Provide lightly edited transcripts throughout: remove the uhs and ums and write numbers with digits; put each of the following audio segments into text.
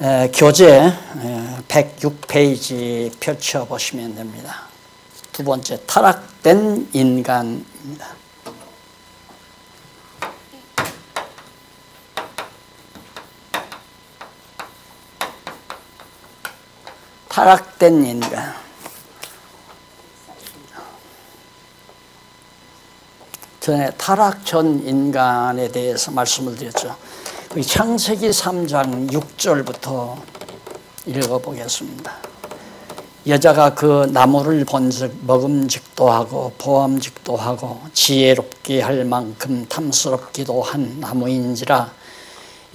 교재 106페이지 펼쳐보시면 됩니다. 두 번째, 타락된 인간입니다. 타락된 인간. 전에 타락 전 인간에 대해서 말씀을 드렸죠. 창세기 3장 6절부터 읽어보겠습니다. 여자가 그 나무를 본즉 먹음직도 하고 보암직도 하고 지혜롭게 할 만큼 탐스럽기도 한 나무인지라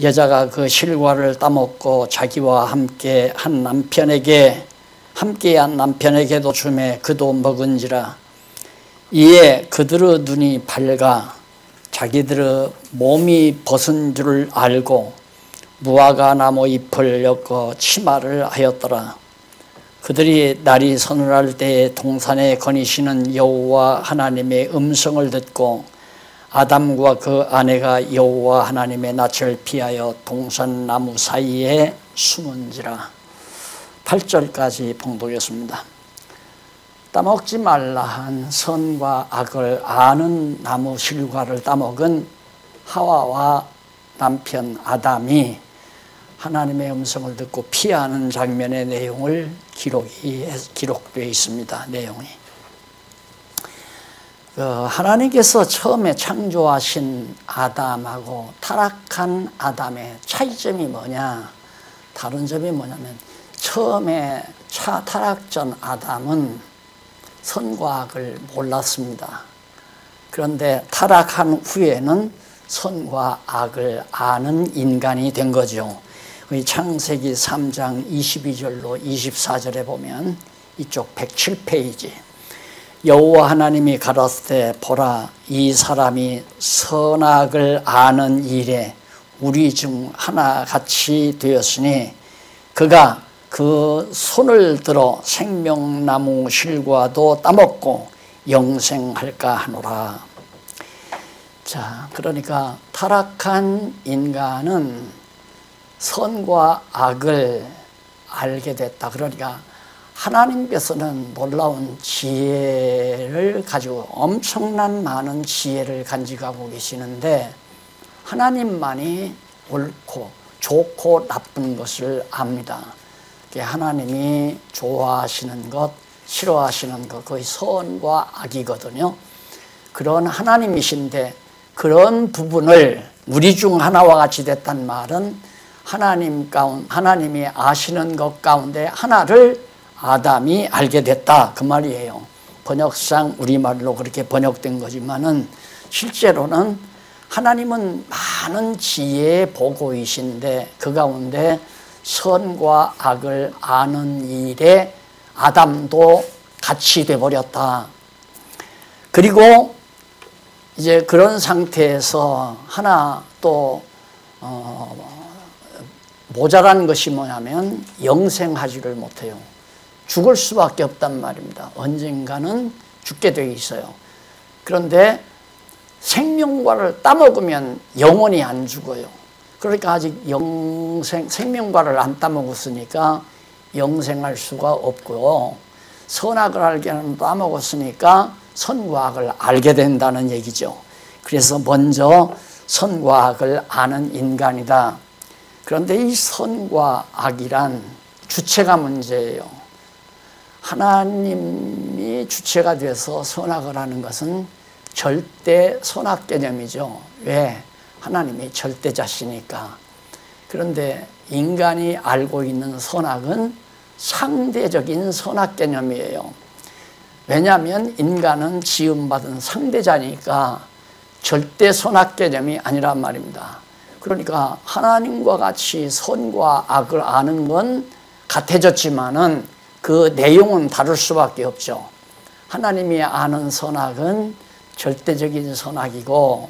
여자가 그 실과를 따먹고 자기와 함께한 남편에게도 주매 그도 먹은지라. 이에 그들의 눈이 밝아 자기들의 몸이 벗은 줄을 알고 무화과 나무 잎을 엮어 치마를 하였더라. 그들이 날이 서늘할 때에 동산에 거니시는 여호와 하나님의 음성을 듣고 아담과 그 아내가 여호와 하나님의 낯을 피하여 동산 나무 사이에 숨은지라. 8절까지 봉독했습니다. 따먹지 말라 한 선과 악을 아는 나무 실과를 따먹은 하와와 남편 아담이 하나님의 음성을 듣고 피하는 장면의 내용을 기록되어 있습니다. 내용이. 하나님께서 처음에 창조하신 아담하고 타락한 아담의 차이점이 뭐냐? 다른 점이 뭐냐면 처음에 타락 전 아담은 선과 악을 몰랐습니다. 그런데 타락한 후에는 선과 악을 아는 인간이 된 거죠. 창세기 3장 22절로 24절에 보면 이쪽 107페이지 여호와 하나님이 가라사대 보라 이 사람이 선악을 아는 일에 우리 중 하나같이 되었으니 그가 그 손을 들어 생명나무 실과도 따먹고 영생할까 하노라. 자, 그러니까 타락한 인간은 선과 악을 알게 됐다. 그러니까 하나님께서는 놀라운 지혜를 가지고 엄청난 많은 지혜를 간직하고 계시는데 하나님만이 옳고 좋고 나쁜 것을 압니다. 하나님이 좋아하시는 것, 싫어하시는 것, 거의 선과 악이거든요. 그런 하나님이신데 그런 부분을 우리 중 하나와 같이 됐단 말은 하나님이 아시는 것 가운데 하나를 아담이 알게 됐다 그 말이에요. 번역상 우리말로 그렇게 번역된 거지만은 실제로는 하나님은 많은 지혜의 보고이신데 그 가운데 선과 악을 아는 일에 아담도 같이 돼버렸다. 그리고 이제 그런 상태에서 하나 또 모자란 것이 뭐냐면 영생하지를 못해요. 죽을 수밖에 없단 말입니다. 언젠가는 죽게 되어 있어요. 그런데 생명과를 따먹으면 영원히 안 죽어요. 그러니까 아직 생명과를 안 따먹었으니까 영생할 수가 없고요. 선악을 알게는 따먹었으니까 선과 악을 알게 된다는 얘기죠. 그래서 먼저 선과 악을 아는 인간이다. 그런데 이 선과 악이란 주체가 문제예요. 하나님이 주체가 돼서 선악을 하는 것은 절대 선악 개념이죠. 왜? 하나님이 절대자시니까. 그런데 인간이 알고 있는 선악은 상대적인 선악 개념이에요. 왜냐하면 인간은 지음받은 상대자니까 절대 선악 개념이 아니란 말입니다. 그러니까 하나님과 같이 선과 악을 아는 건 같아졌지만은 그 내용은 다를 수밖에 없죠. 하나님이 아는 선악은 절대적인 선악이고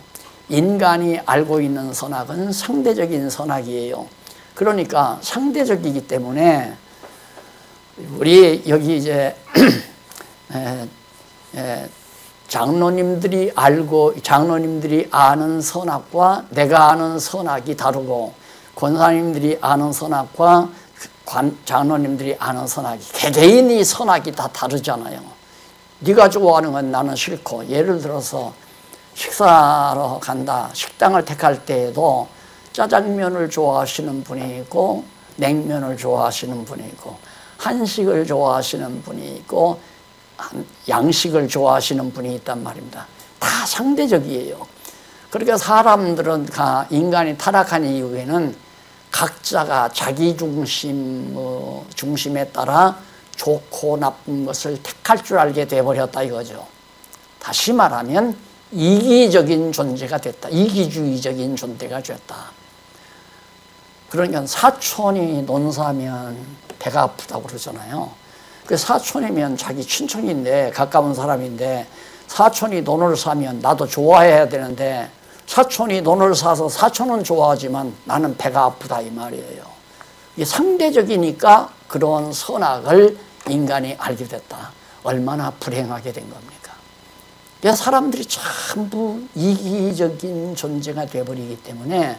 인간이 알고 있는 선악은 상대적인 선악이에요. 그러니까 상대적이기 때문에 우리 여기 이제 장로님들이 아는 선악과 내가 아는 선악이 다르고 권사님들이 아는 선악과 장로님들이 아는 선악이 개개인이 선악이 다 다르잖아요. 네가 좋아하는 건 나는 싫고, 예를 들어서 식사하러 간다. 식당을 택할 때에도 짜장면을 좋아하시는 분이 있고 냉면을 좋아하시는 분이 있고 한식을 좋아하시는 분이 있고 양식을 좋아하시는 분이 있단 말입니다. 다 상대적이에요. 그러니까 사람들은 인간이 타락한 이후에는 각자가 자기 중심에 따라 좋고 나쁜 것을 택할 줄 알게 돼버렸다 이거죠. 다시 말하면 이기적인 존재가 됐다. 이기주의적인 존재가 됐다. 그러니까 사촌이 논사면 배가 아프다고 그러잖아요. 그 사촌이면 자기 친척인데 가까운 사람인데 사촌이 논을 사면 나도 좋아해야 되는데 사촌이 논을 사서 사촌은 좋아하지만 나는 배가 아프다 이 말이에요. 이게 상대적이니까 그런 선악을 인간이 알게 됐다. 얼마나 불행하게 된 겁니까? 사람들이 전부 이기적인 존재가 되어버리기 때문에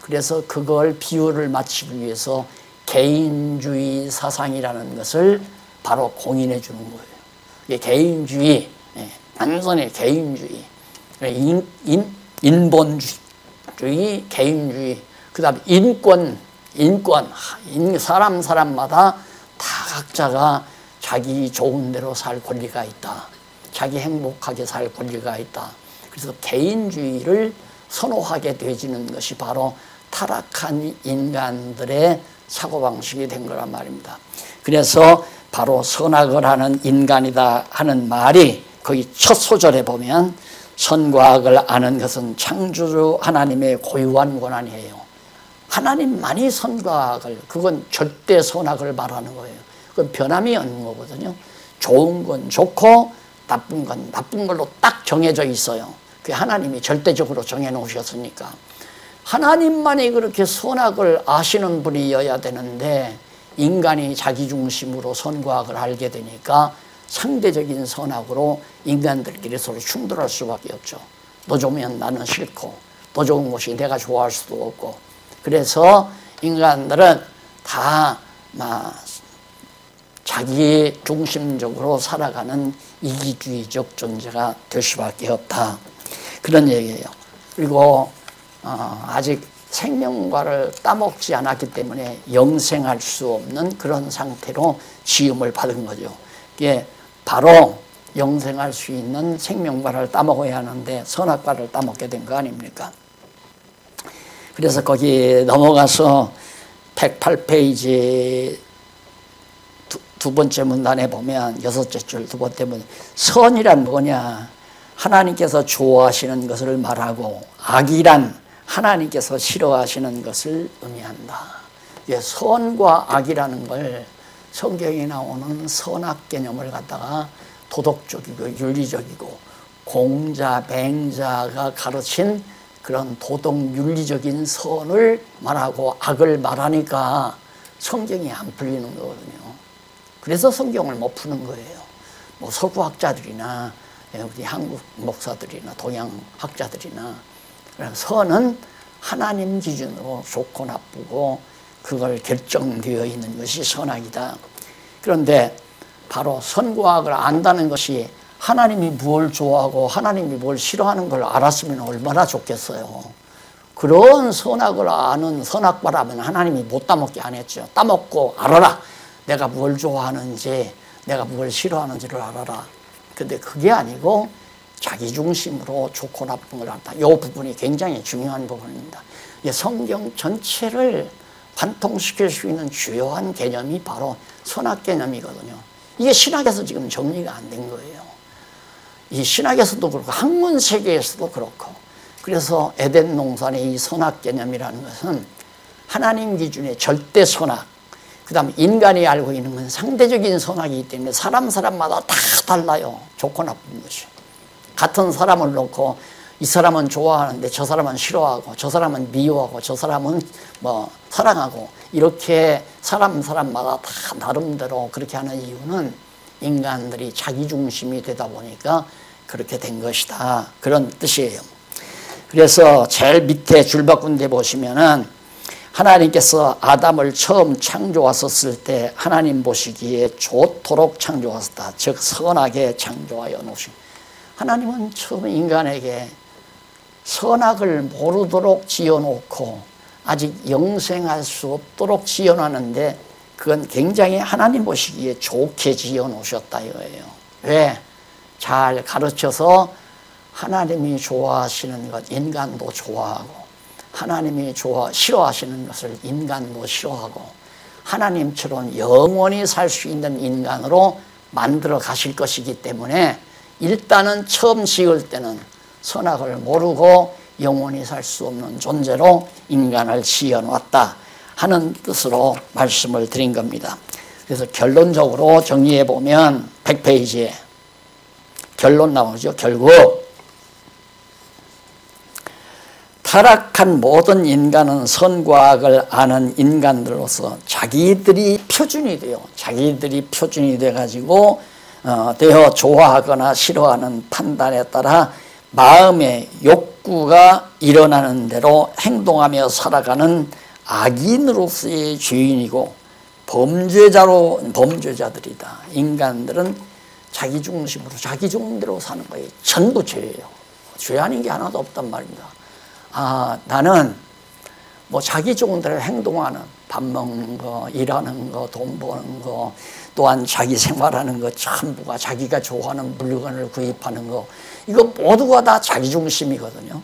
그래서 그걸 비유를 맞추기 위해서 개인주의 사상이라는 것을 바로 공인해 주는 거예요. 이게 개인주의, 완전히 개인주의, 인본주의, 개인주의, 그 다음에 인권, 사람마다 다 각자가 자기 좋은 대로 살 권리가 있다. 자기 행복하게 살 권리가 있다. 그래서 개인주의를 선호하게 되어지는 것이 바로 타락한 인간들의 사고방식이 된 거란 말입니다. 그래서 바로 선악을 하는 인간이다 하는 말이 거기 첫 소절에 보면 선과 악을 아는 것은 창조주 하나님의 고유한 권한이에요. 하나님만이 선과 악을, 그건 절대 선악을 말하는 거예요. 그건 변함이 없는 거거든요. 좋은 건 좋고 나쁜 건 나쁜 걸로 딱 정해져 있어요. 그게 하나님이 절대적으로 정해놓으셨으니까. 하나님만이 그렇게 선악을 아시는 분이어야 되는데 인간이 자기 중심으로 선과 악을 알게 되니까 상대적인 선악으로 인간들끼리 서로 충돌할 수밖에 없죠. 너 좋으면 나는 싫고 너 좋은 것이 내가 좋아할 수도 없고 그래서 인간들은 다 자기 중심적으로 살아가는 이기주의적 존재가 될 수밖에 없다. 그런 얘기예요. 그리고 아직 생명과를 따먹지 않았기 때문에 영생할 수 없는 그런 상태로 지음을 받은 거죠. 이게 바로 영생할 수 있는 생명과를 따먹어야 하는데 선악과를 따먹게 된 거 아닙니까? 그래서 거기 넘어가서 108페이지 두 번째 문단에 보면 여섯째 줄 두 번째 문단 선이란 뭐냐? 하나님께서 좋아하시는 것을 말하고 악이란 하나님께서 싫어하시는 것을 의미한다. 선과 악이라는 걸 성경에 나오는 선악 개념을 갖다가 도덕적이고 윤리적이고 공자, 맹자가 가르친 그런 도덕 윤리적인 선을 말하고 악을 말하니까 성경이 안 풀리는 거거든요. 그래서 성경을 못 푸는 거예요. 뭐 서구학자들이나 우리 한국 목사들이나 동양 학자들이나 선은 하나님 기준으로 좋고 나쁘고 그걸 결정되어 있는 것이 선악이다. 그런데 바로 선과 악을 안다는 것이 하나님이 뭘 좋아하고 하나님이 뭘 싫어하는 걸 알았으면 얼마나 좋겠어요. 그런 선악을 아는 선악과라면 하나님이 못 따먹게 안 했죠. 따먹고 알아라. 내가 뭘 좋아하는지 내가 뭘 싫어하는지를 알아라. 근데 그게 아니고 자기 중심으로 좋고 나쁜 걸 안다. 이 부분이 굉장히 중요한 부분입니다. 성경 전체를 관통시킬 수 있는 주요한 개념이 바로 선악 개념이거든요. 이게 신학에서 지금 정리가 안 된 거예요. 이 신학에서도 그렇고 학문 세계에서도 그렇고 그래서 에덴 동산의 이 선악 개념이라는 것은 하나님 기준의 절대 선악 그 다음에 인간이 알고 있는 건 상대적인 선악이기 때문에 사람마다 다 달라요. 좋고 나쁜 것이. 같은 사람을 놓고 이 사람은 좋아하는데 저 사람은 싫어하고 저 사람은 미워하고 저 사람은 사랑하고 이렇게 사람마다 다 나름대로 그렇게 하는 이유는 인간들이 자기 중심이 되다 보니까 그렇게 된 것이다. 그런 뜻이에요. 그래서 제일 밑에 줄바꾼 데 보시면은 하나님께서 아담을 처음 창조하셨을 때 하나님 보시기에 좋도록 창조하셨다. 즉 선하게 창조하여 놓으신. 하나님은 처음 인간에게 선악을 모르도록 지어놓고 아직 영생할 수 없도록 지어놨는데 그건 굉장히 하나님 보시기에 좋게 지어놓으셨다 이거예요. 왜? 잘 가르쳐서 하나님이 좋아하시는 것 인간도 좋아하고 하나님이 싫어하시는 것을 인간도 싫어하고 하나님처럼 영원히 살 수 있는 인간으로 만들어 가실 것이기 때문에 일단은 처음 지을 때는 선악을 모르고 영원히 살 수 없는 존재로 인간을 지어놨다 하는 뜻으로 말씀을 드린 겁니다. 그래서 결론적으로 정리해 보면 100페이지에 결론 나오죠. 결국 타락한 모든 인간은 선과 악을 아는 인간들로서 자기들이 표준이 돼가지고 되어 좋아하거나 싫어하는 판단에 따라 마음의 욕구가 일어나는 대로 행동하며 살아가는 악인으로서의 죄인이고 범죄자들이다. 인간들은 자기 중심으로 자기 종대로 사는 거예요. 전부 죄예요. 죄 아닌 게 하나도 없단 말입니다. 나는 뭐 자기 종대로 행동하는 밥 먹는 거, 일하는 거, 돈 버는 거, 또한 자기 생활하는 거 전부가 자기가 좋아하는 물건을 구입하는 거 이거 모두가 다 자기 중심이거든요.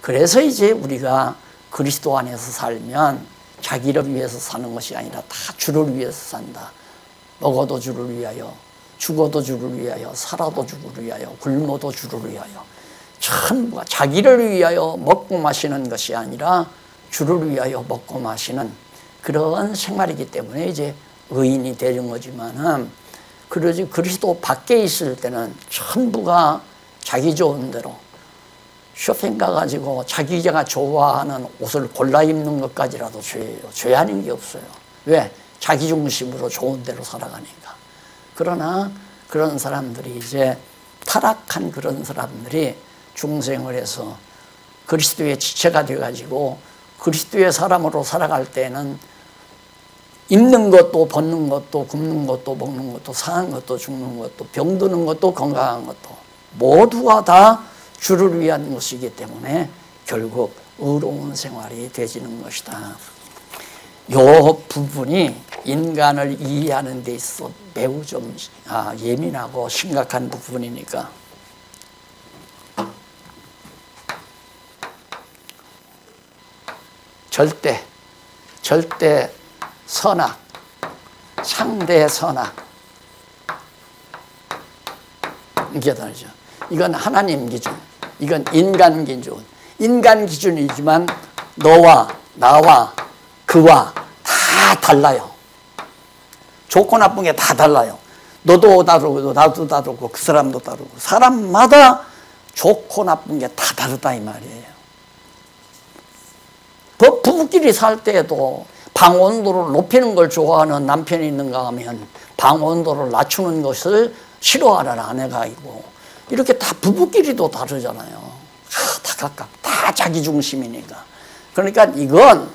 그래서 이제 우리가 그리스도 안에서 살면 자기를 위해서 사는 것이 아니라 다 주를 위해서 산다. 먹어도 주를 위하여, 죽어도 주를 위하여, 살아도 주를 위하여, 굶어도 주를 위하여 전부가 자기를 위하여 먹고 마시는 것이 아니라 주를 위하여 먹고 마시는 그런 생활이기 때문에 이제 의인이 되는 거지만은 그러지 그리스도 밖에 있을 때는 전부가 자기 좋은 대로 쇼핑 가가지고 자기가 좋아하는 옷을 골라 입는 것까지라도 죄예요. 죄 아닌 게 없어요. 왜? 자기 중심으로 좋은 대로 살아가니까. 그러나 그런 사람들이 이제 타락한 그런 사람들이 중생을 해서 그리스도의 지체가 되어가지고 그리스도의 사람으로 살아갈 때는 입는 것도 벗는 것도 굶는 것도 먹는 것도 사는 것도 죽는 것도 병드는 것도 건강한 것도 모두가 다 주를 위한 것이기 때문에 결국 의로운 생활이 되지는 것이다. 이 부분이 인간을 이해하는 데 있어 매우 좀 예민하고 심각한 부분이니까 절대 선악, 상대 선악 이게 다르죠. 이건 하나님 기준, 이건 인간 기준. 인간 기준이지만 너와 나와 그와 다 달라요. 좋고 나쁜 게 다 달라요. 너도 다르고 나도 다르고 그 사람도 다르고 사람마다 좋고 나쁜 게 다 다르다 이 말이에요. 부부끼리 살 때에도 방 온도를 높이는 걸 좋아하는 남편이 있는가 하면 방 온도를 낮추는 것을 싫어하는 아내가 있고 이렇게 다 부부끼리도 다르잖아요. 다 각각 다 자기 중심이니까. 그러니까 이건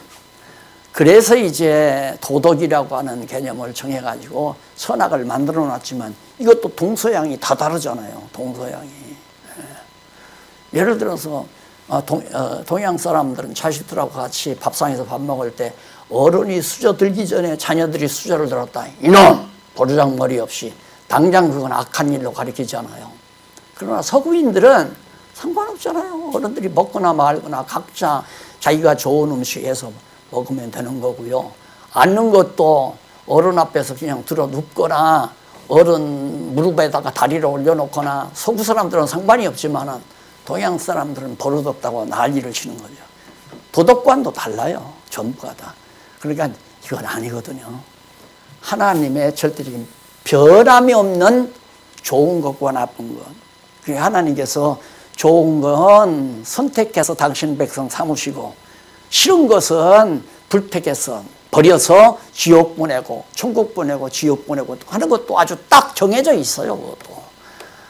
그래서 이제 도덕이라고 하는 개념을 정해가지고 선악을 만들어 놨지만 이것도 동서양이 다 다르잖아요. 동서양이. 예를 들어서 동양 사람들은 자식들하고 같이 밥상에서 밥 먹을 때 어른이 수저 들기 전에 자녀들이 수저를 들었다. 이놈! 버르장머리 없이 당장 그건 악한 일로 가리키잖아요. 그러나 서구인들은 상관없잖아요. 어른들이 먹거나 말거나 각자 자기가 좋은 음식에서 먹으면 되는 거고요. 앉는 것도 어른 앞에서 그냥 들어 눕거나 어른 무릎에다가 다리를 올려놓거나 서구 사람들은 상관이 없지만은 동양 사람들은 버릇없다고 난리를 치는 거죠. 도덕관도 달라요. 전부가 다. 그러니까 이건 아니거든요. 하나님의 절대적인 변함이 없는 좋은 것과 나쁜 것. 그러니까 하나님께서 좋은 건 선택해서 당신 백성 삼으시고 싫은 것은 불택해서 버려서 지옥 보내고 천국 보내고 지옥 보내고 하는 것도 아주 딱 정해져 있어요. 그것도.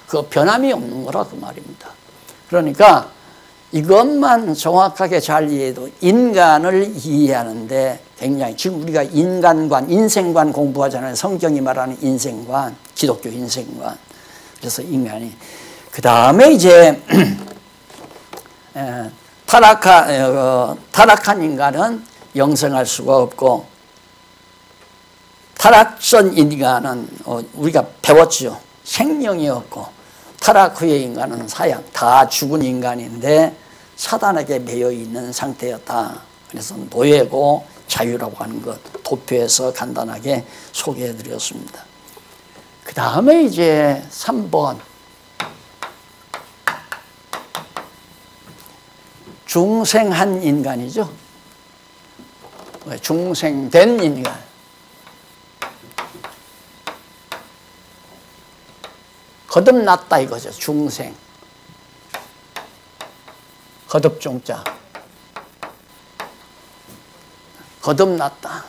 그 변함이 없는 거라 그 말입니다. 그러니까 이것만 정확하게 잘 이해해도 인간을 이해하는데 굉장히, 지금 우리가 인간관, 인생관 공부하잖아요. 성경이 말하는 인생관, 기독교 인생관. 그래서 인간이, 그 다음에 이제 타락한 인간은 영생할 수가 없고, 타락전 인간은 우리가 배웠죠. 생명이 없고, 타락 후의 인간은 사양, 다 죽은 인간인데 사단에게 매여 있는 상태였다. 그래서 노예고 자유라고 하는 것 도표에서 간단하게 소개해 드렸습니다. 그 다음에 이제 3번 중생한 인간이죠. 중생된 인간. 거듭났다 이거죠. 중생. 거듭종자. 거듭났다.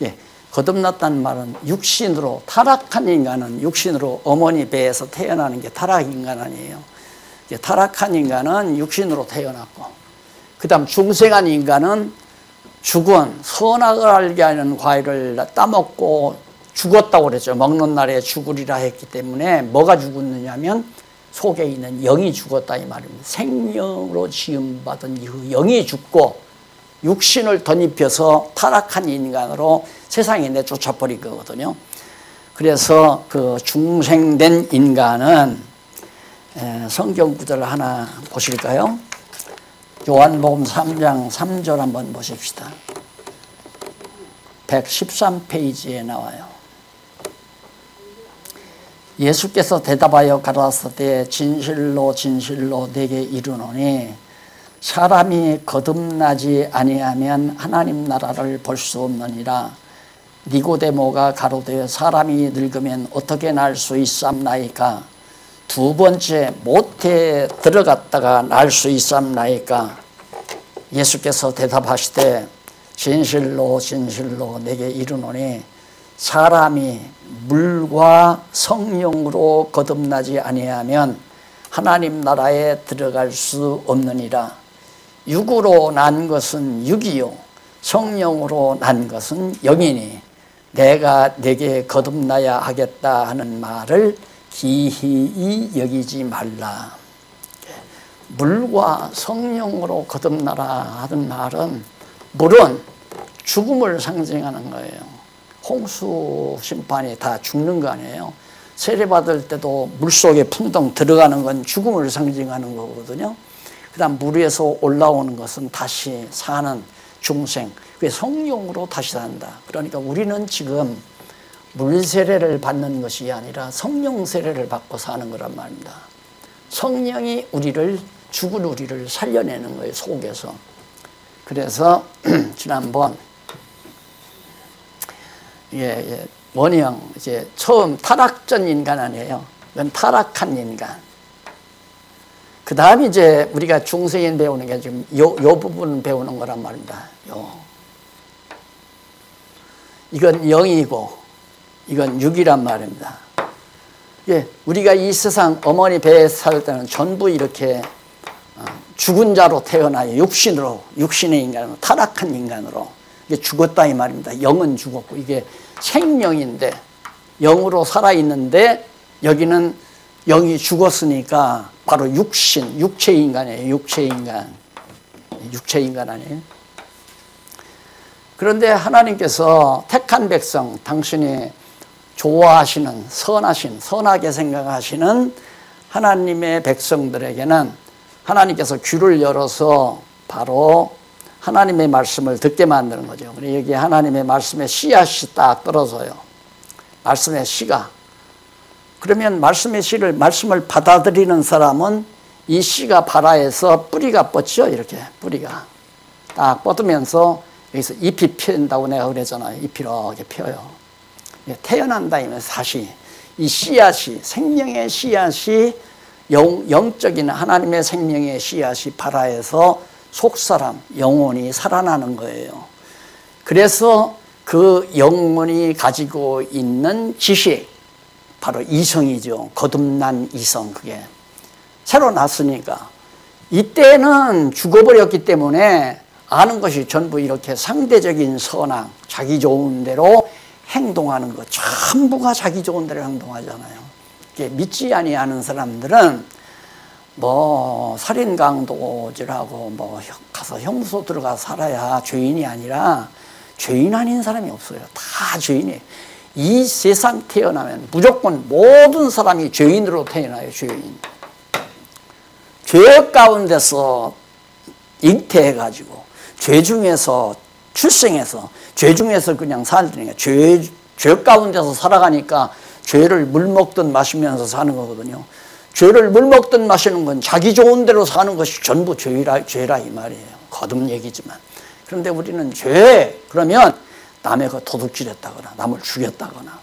예, 거듭났다는 말은 육신으로, 타락한 인간은 육신으로 어머니 배에서 태어나는 게 타락 인간 아니에요. 타락한 인간은 육신으로 태어났고, 그 다음 중생한 인간은 죽은 선악을 알게 하는 과일을 따먹고 죽었다고 그랬죠. 먹는 날에 죽으리라 했기 때문에 뭐가 죽었느냐면 속에 있는 영이 죽었다 이 말입니다. 생명으로 지음받은 이후 영이 죽고 육신을 덧입혀서 타락한 인간으로 세상에 내쫓아버린 거거든요. 그래서 그 중생된 인간은 성경 구절을 하나 보실까요? 요한복음 3장 3절 한번 보십시다. 113페이지에 나와요. 예수께서 대답하여 가라사대 진실로 진실로 내게 이르노니 사람이 거듭나지 아니하면 하나님 나라를 볼 수 없느니라. 니고데모가 가로되 사람이 늙으면 어떻게 날 수 있삼나이까? 두 번째 모태에 들어갔다가 날 수 있삼나이까? 예수께서 대답하시되 진실로 진실로 내게 이르노니 사람이 물과 성령으로 거듭나지 아니하면 하나님 나라에 들어갈 수 없느니라. 육으로 난 것은 육이요 성령으로 난 것은 영이니 내가 내게 거듭나야 하겠다 하는 말을 기히 여기지 말라. 물과 성령으로 거듭나라 하는 말은, 물은 죽음을 상징하는 거예요. 홍수 심판이 다 죽는 거 아니에요. 세례받을 때도 물속에 풍덩 들어가는 건 죽음을 상징하는 거거든요. 그 다음 물 위에서 올라오는 것은 다시 사는 중생, 그게 성령으로 다시 산다. 그러니까 우리는 지금 물 세례를 받는 것이 아니라 성령 세례를 받고 사는 거란 말입니다. 성령이 우리를, 죽은 우리를 살려내는 거예요, 속에서. 그래서 지난번 원형 이제 처음 타락전 인간 아니에요. 이건 타락한 인간. 그 다음에 이제 우리가 중생인 배우는 게 지금 요 부분 배우는 거란 말입니다. 이건 영이고 이건 육이란 말입니다. 우리가 이 세상 어머니 배에 살 때는 전부 이렇게 죽은 자로 태어나요. 육신으로, 육신의 인간으로, 타락한 인간으로. 이게 죽었다 이 말입니다. 영은 죽었고 이게 생명인데 영으로 살아있는데 여기는 영이 죽었으니까 바로 육신, 육체인간이에요. 육체인간. 육체인간 아니에요. 그런데 하나님께서 택한 백성, 당신이 좋아하시는, 선하신, 선하게 생각하시는 하나님의 백성들에게는 하나님께서 귀를 열어서 바로 하나님의 말씀을 듣게 만드는 거죠. 여기 하나님의 말씀의 씨앗이 딱 떨어져요. 말씀의 씨가. 그러면 말씀의 씨를, 말씀을 받아들이는 사람은 이 씨가 발아에서 뿌리가 뻗죠. 이렇게 뿌리가 딱 뻗으면서 여기서 잎이 핀다고 내가 그랬잖아요. 잎이 이렇게 펴요. 태어난다 이면 다시 이 씨앗이, 생명의 씨앗이, 영적인 하나님의 생명의 씨앗이 발아에서 속사람, 영혼이 살아나는 거예요. 그래서 그 영혼이 가지고 있는 지식, 바로 이성이죠. 거듭난 이성. 그게 새로 났으니까 이때는 죽어버렸기 때문에 아는 것이 전부 이렇게 상대적인 선악, 자기 좋은 대로 행동하는 것, 전부가 자기 좋은 대로 행동하잖아요. 믿지 아니하는 사람들은 뭐 살인 강도질하고 뭐 가서 형무소 들어가 살아야 죄인이 아니라 죄인 아닌 사람이 없어요. 다 죄인이에요. 이 세상 태어나면 무조건 모든 사람이 죄인으로 태어나요. 죄인. 죄 가운데서 잉태해가지고 죄 중에서 출생해서 죄 중에서 그냥 살으니까 죄 가운데서 살아가니까 죄를 물 먹든 마시면서 사는 거거든요. 죄를 물 먹든 마시는 건 자기 좋은 대로 사는 것이 전부 죄라 이 말이에요. 거듭 얘기지만. 그런데 우리는 죄 그러면 남의 거 도둑질했다거나 남을 죽였다거나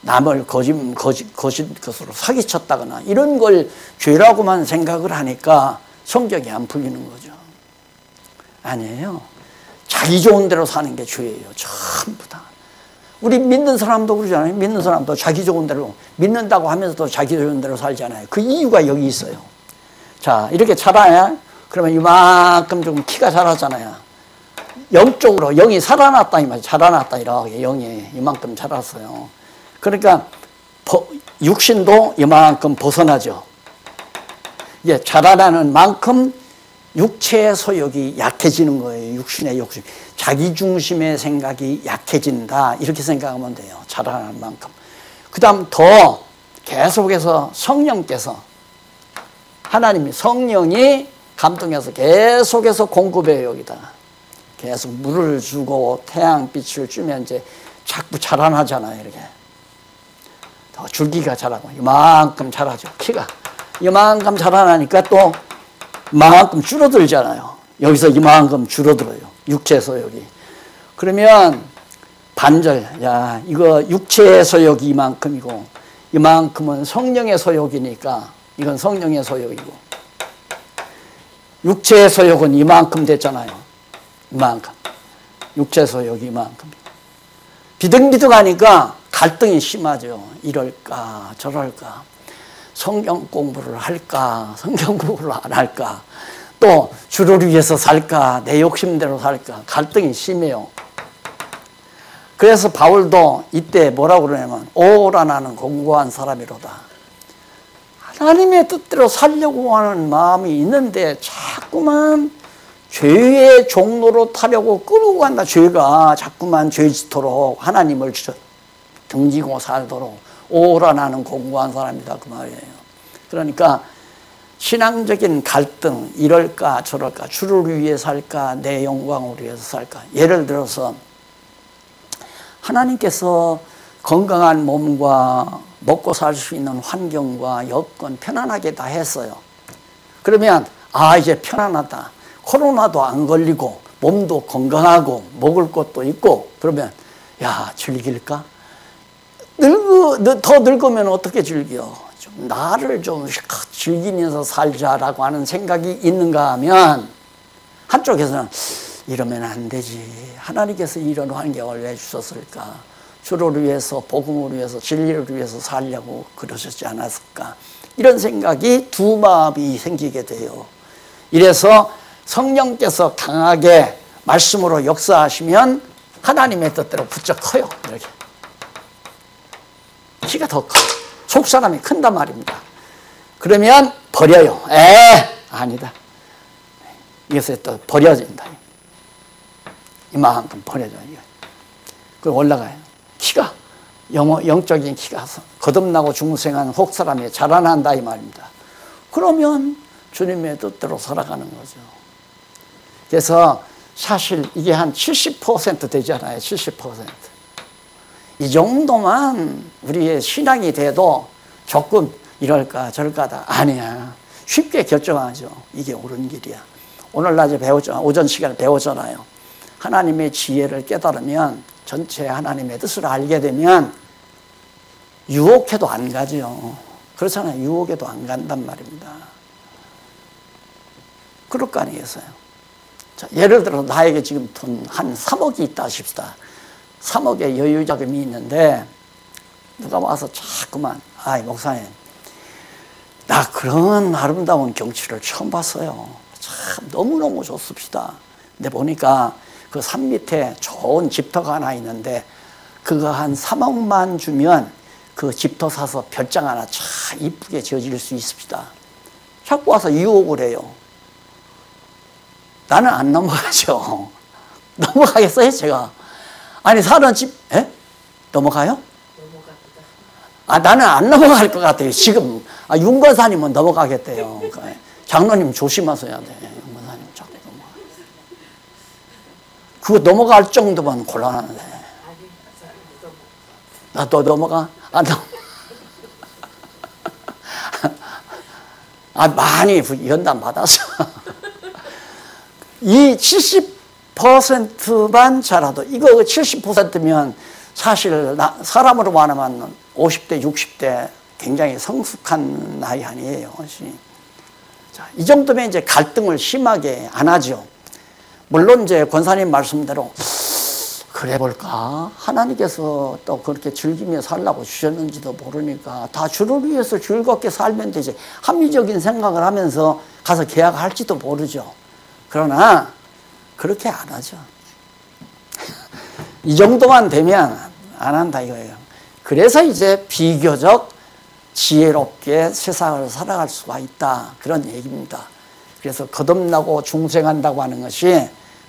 남을 거짓 것으로 사기쳤다거나 이런 걸 죄라고만 생각을 하니까 성격이 안 풀리는 거죠. 아니에요. 자기 좋은 대로 사는 게 죄예요. 전부 다. 우리 믿는 사람도 그러잖아요. 믿는 사람도 자기 좋은 대로 믿는다고 하면서도 자기 좋은 대로 살잖아요. 그 이유가 여기 있어요. 자, 이렇게 자라야 그러면 이만큼 좀 키가 자라잖아요. 영적으로 영이 살아났다 이 말이에요. 자라났다 이렇게 영이 이만큼 자랐어요. 그러니까 육신도 이만큼 벗어나죠. 이게 자라나는 만큼 육체의 소욕이 약해지는 거예요. 육신의 욕심. 자기 중심의 생각이 약해진다. 이렇게 생각하면 돼요. 자라나는 만큼. 그 다음 더 계속해서 성령께서 하나님이 성령이 감동해서 계속해서 공급해요. 여기다. 계속 물을 주고 태양빛을 주면 이제 자꾸 자라나잖아요. 이렇게. 더 줄기가 자라고 이만큼 자라죠. 키가. 이만큼 자라나니까 또 이만큼 줄어들잖아요. 여기서 이만큼 줄어들어요. 육체 소욕이. 그러면 반절, 야, 이거 육체의 소욕이 이만큼이고 이만큼은 성령의 소욕이니까 이건 성령의 소욕이고 육체의 소욕은 이만큼 됐잖아요. 이만큼. 육체 소욕이 이만큼. 비등비등하니까 갈등이 심하죠. 이럴까 저럴까. 성경 공부를 할까 성경 공부를 안 할까. 또 주를 위해서 살까 내 욕심대로 살까. 갈등이 심해요. 그래서 바울도 이때 뭐라고 그러냐면 오라 나는 공고한 사람이로다. 하나님의 뜻대로 살려고 하는 마음이 있는데 자꾸만 죄의 종로로 타려고 끌고 간다. 죄가 자꾸만 죄짓도록 하나님을 등지고 살도록 오라 나는 공고한 사람이다 그 말이에요. 그러니까 신앙적인 갈등 이럴까 저럴까 주를 위해 살까 내 영광을 위해서 살까. 예를 들어서 하나님께서 건강한 몸과 먹고 살 수 있는 환경과 여건 편안하게 다 했어요. 그러면 아 이제 편안하다. 코로나도 안 걸리고 몸도 건강하고 먹을 것도 있고 그러면 야 즐길까? 더 늙으면 어떻게 즐겨? 좀 나를 좀 즐기면서 살자라고 하는 생각이 있는가 하면 한쪽에서는 이러면 안 되지. 하나님께서 이런 환경을 왜 주셨을까? 주를 위해서 복음을 위해서 진리를 위해서 살려고 그러셨지 않았을까? 이런 생각이 두 마음이 생기게 돼요. 이래서 성령께서 강하게 말씀으로 역사하시면 하나님의 뜻대로 부쩍 커요. 이렇게. 키가 더 커. 속사람이 큰단 말입니다. 그러면 버려요. 아니다. 이것에 또 버려진다. 이만큼 버려져요. 그리고 올라가요. 키가 영적인 키가 거듭나고 중생한 혹사람이 자라난다 이 말입니다. 그러면 주님의 뜻대로 살아가는 거죠. 그래서 사실 이게 한 70% 되잖아요. 70%. 이 정도만 우리의 신앙이 돼도 조금 이럴까 저럴까다 아니야. 쉽게 결정하죠. 이게 옳은 길이야. 오늘 낮에 배웠죠. 오전 시간에 배웠잖아요. 하나님의 지혜를 깨달으면 전체 하나님의 뜻을 알게 되면 유혹해도 안 가죠. 그렇잖아요. 유혹해도 안 간단 말입니다. 그럴 거 아니겠어요. 자, 예를 들어 나에게 지금 돈 한 3억이 있다 하십시다. 3억의 여유 자금이 있는데 누가 와서 자꾸만 아이 목사님 나 그런 아름다운 경치를 처음 봤어요. 참 너무너무 좋습니다. 근데 보니까 그 산 밑에 좋은 집터가 하나 있는데 그거 한 3억만 주면 그 집터 사서 별장 하나 참 이쁘게 지어질 수 있습니다. 자꾸 와서 유혹을 해요. 나는 안 넘어가죠. 넘어가겠어요, 제가? 아니, 사는 집, 에? 넘어가요? 아, 나는 안 넘어갈 것 같아요. 지금, 윤건사님은 넘어가겠대요. 그러니까 장로님 조심하셔야 돼. 윤건사님 자꾸 넘어가. 그거 넘어갈 정도면 곤란한데. 나 또 넘어가? 많이 연단 받았어. 이 70%만 자라도, 이거 70%면 사실 사람으로 말하면 50대, 60대 굉장히 성숙한 나이 아니에요. 자, 이 정도면 이제 갈등을 심하게 안 하죠. 물론 이제 권사님 말씀대로 그래 볼까? 하나님께서 또 그렇게 즐기며 살라고 주셨는지도 모르니까 다 주를 위해서 즐겁게 살면 되지. 합리적인 생각을 하면서 가서 계약할지도 모르죠. 그러나 그렇게 안 하죠. 이 정도만 되면 안 한다 이거예요. 그래서 이제 비교적 지혜롭게 세상을 살아갈 수가 있다. 그런 얘기입니다. 그래서 거듭나고 중생한다고 하는 것이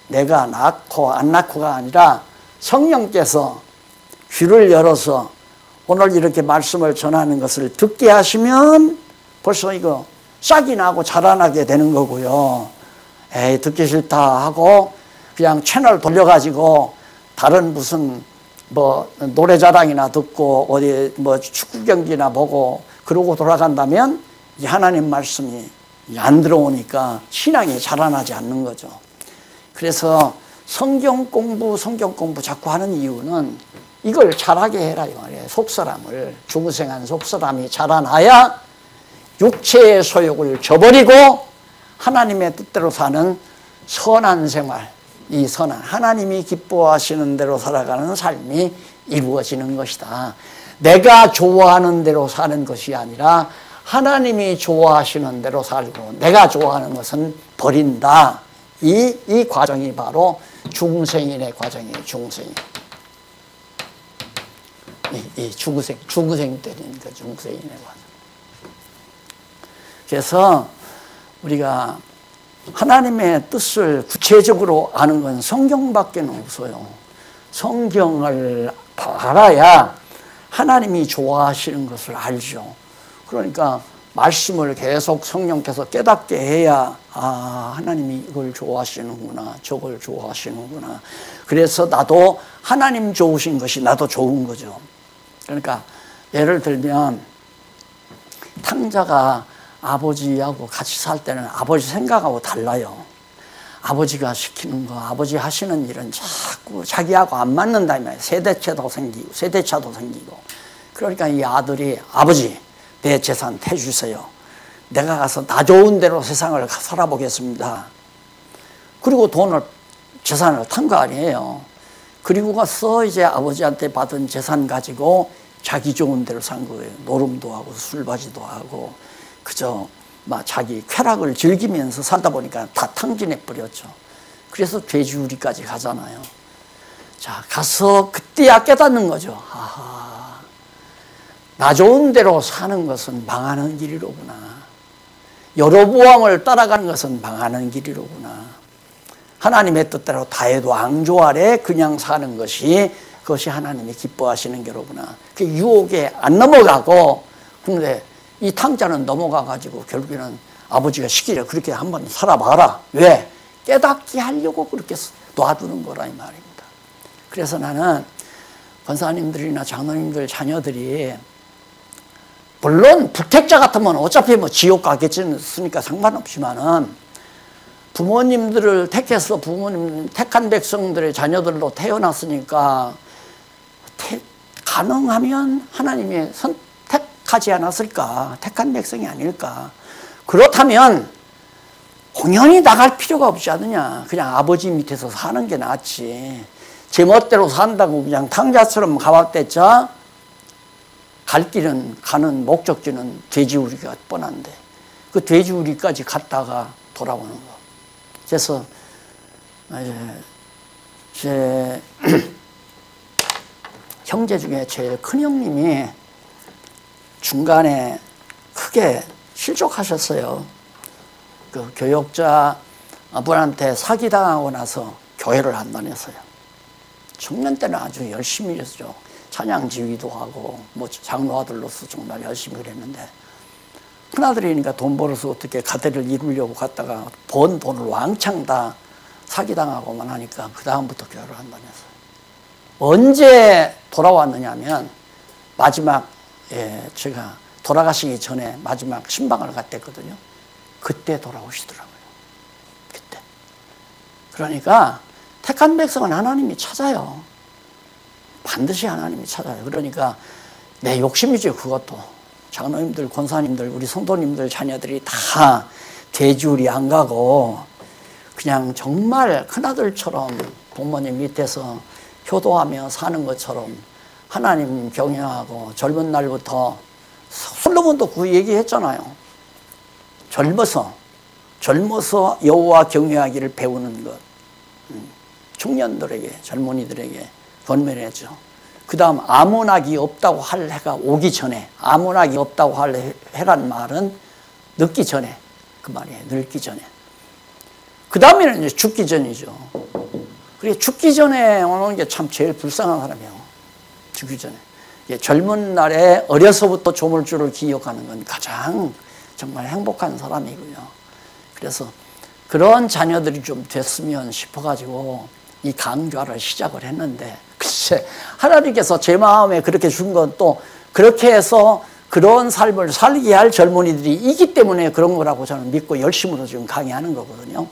내가 낳고 안 낳고가 아니라 성령께서 귀를 열어서 오늘 이렇게 말씀을 전하는 것을 듣게 하시면 벌써 이거 싹이 나고 자라나게 되는 거고요. 에이, 듣기 싫다 하고 그냥 채널 돌려가지고 다른 무슨 뭐 노래자랑이나 듣고 어디 뭐 축구 경기나 보고 그러고 돌아간다면 이 하나님 말씀이 안 들어오니까 신앙이 자라나지 않는 거죠. 그래서 성경 공부 자꾸 하는 이유는 이걸 잘하게 해라 이 말이에요. 속사람을, 중생한 속사람이 자라나야 육체의 소욕을 저버리고 하나님의 뜻대로 사는 선한 생활, 이 선한 하나님이 기뻐하시는 대로 살아가는 삶이 이루어지는 것이다. 내가 좋아하는 대로 사는 것이 아니라 하나님이 좋아하시는 대로 살고 내가 좋아하는 것은 버린다. 이 과정이 바로 중생인의 과정이에요. 중생인. 이 중생 때리니까 중생인의 과정. 그래서 우리가 하나님의 뜻을 구체적으로 아는 건 성경밖에 없어요. 성경을 알아야 하나님이 좋아하시는 것을 알죠. 그러니까 말씀을 계속 성령께서 깨닫게 해야 하나님이 이걸 좋아하시는구나, 저걸 좋아하시는구나. 그래서 나도 하나님 좋으신 것이 나도 좋은 거죠. 그러니까 예를 들면 탕자가 아버지하고 같이 살 때는 아버지 생각하고 달라요. 아버지가 시키는 거, 아버지 하시는 일은 자꾸 자기하고 안 맞는다. 세대차도 생기고. 그러니까 이 아들이 아버지, 내 재산 해주세요. 내가 가서 나 좋은 대로 세상을 살아보겠습니다. 그리고 재산을 탄 거 아니에요. 그리고 가서 이제 아버지한테 받은 재산 가지고 자기 좋은 대로 산 거예요. 노름도 하고 술바지도 하고 그저 막 자기 쾌락을 즐기면서 살다 보니까 다 탕진해 버렸죠. 그래서 돼지우리까지 가잖아요. 자, 가서 그때야 깨닫는 거죠. 아하, 나 좋은 대로 사는 것은 망하는 길이로구나. 여로보암을 따라가는 것은 망하는 길이로구나. 하나님의 뜻대로 다해도 왕조 아래 그냥 사는 그것이 하나님이 기뻐하시는 게로구나. 그 유혹에 안 넘어가고, 근데 이 탕자는 넘어가가지고 결국에는 아버지가 시키려 그렇게 한번 살아봐라. 왜? 깨닫게 하려고 그렇게 놔두는 거라 이 말입니다. 그래서 나는 권사님들이나 장로님들 자녀들이 물론 불택자 같으면 어차피 뭐 지옥 가겠으니까 상관없지만은 부모님들을 택해서 부모님 택한 백성들의 자녀들로 태어났으니까 가능하면 하나님이 선택하지 않았을까? 택한 백성이 아닐까? 그렇다면 공연히 나갈 필요가 없지 않느냐? 그냥 아버지 밑에서 사는 게 낫지. 제 멋대로 산다고 그냥 탕자처럼 가봤댔자 갈 길은, 가는 목적지는 돼지우리가 뻔한데 그 돼지우리까지 갔다가 돌아오는 거. 그래서 제 형제 중에 제일 큰 형님이 중간에 크게 실족하셨어요. 그 교역자 분한테 사기당하고 나서 교회를 안 다녔어요. 청년 때는 아주 열심히 했죠. 찬양 지휘도 하고 뭐 장로아들로서 정말 열심히 그랬는데 큰아들이니까 돈 벌어서 어떻게 가대를 이루려고 갔다가 번 돈을 왕창 다 사기당하고만 하니까 그 다음부터 교회를 안 다녔어요. 언제 돌아왔느냐 하면 마지막 제가 돌아가시기 전에 마지막 신방을 갔댔거든요. 그때 돌아오시더라고요. 그때. 그러니까 택한 백성은 하나님이 찾아요. 반드시 하나님이 찾아요. 그러니까 내 욕심이죠. 그것도. 장로님들, 권사님들, 우리 성도님들 자녀들이 다 돼지우리 안 가고 그냥 정말 큰아들처럼 부모님 밑에서 효도하며 사는 것처럼 하나님 경외하고 젊은 날부터 솔로몬도 그 얘기했잖아요. 젊어서 여호와 경외하기를 배우는 것. 청년들에게, 젊은이들에게 권면했죠. 그 다음 아문학이 없다고 할 해가 오기 전에, 아문학이 없다고 할 해란 말은 늙기 전에, 그 말이에요. 늙기 전에. 그 다음에는 이제 죽기 전이죠. 그게 죽기 전에 오는 게 참 제일 불쌍한 사람이에요. 죽기 전에. 젊은 날에 어려서부터 조물주를 기억하는 건 가장 정말 행복한 사람이고요. 그래서 그런 자녀들이 좀 됐으면 싶어가지고 이 강좌를 시작을 했는데, 글쎄, 하나님께서 제 마음에 그렇게 준 건 또 그렇게 해서 그런 삶을 살게 할 젊은이들이 있기 때문에 그런 거라고 저는 믿고 열심으로 지금 강의하는 거거든요.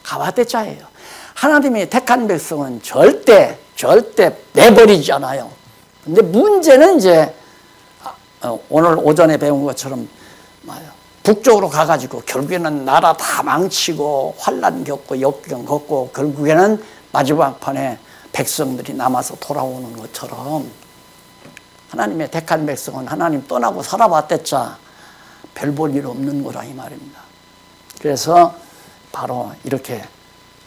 가와대자예요. 하나님이 택한 백성은 절대 내버리지 않아요. 근데 문제는 이제 오늘 오전에 배운 것처럼 북쪽으로 가가지고 결국에는 나라 다 망치고 환난 겪고 역경 겪고 결국에는 마지막 판에 백성들이 남아서 돌아오는 것처럼 하나님의 택한 백성은 하나님 떠나고 살아봤댔자 별 볼 일 없는 거라 이 말입니다. 그래서 바로 이렇게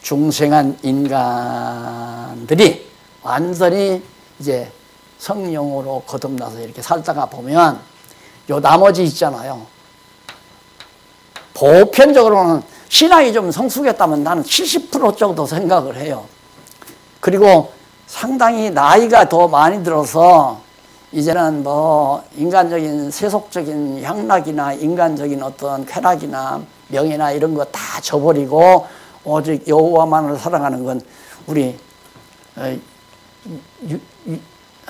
중생한 인간들이 완전히 이제 성령으로 거듭나서 이렇게 살다가 보면 요 나머지 있잖아요. 보편적으로는 신앙이 좀 성숙했다면 나는 70% 정도 생각을 해요. 그리고 상당히 나이가 더 많이 들어서 이제는 뭐 인간적인 세속적인 향락이나 인간적인 어떤 쾌락이나 명예나 이런 거 다 저버리고 오직 여호와만을 사랑하는 건 우리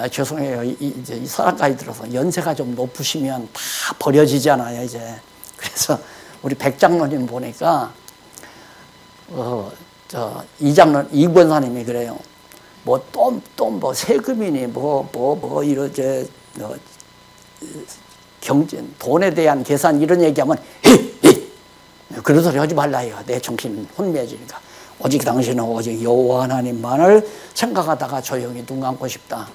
죄송해요. 이제 이 사람까지 들어서 연세가 좀 높으시면 다 버려지잖아요, 이제. 그래서 우리 백장로님 보니까 이 권사님이 그래요. 뭐 세금이니 이러제 경제 돈에 대한 계산 이런 얘기하면 그런 소리 하지 말라요. 내 정신 혼미해지니까. 오직 당신은 오직 여호와 하나님만을 생각하다가 조용히 눈 감고 싶다.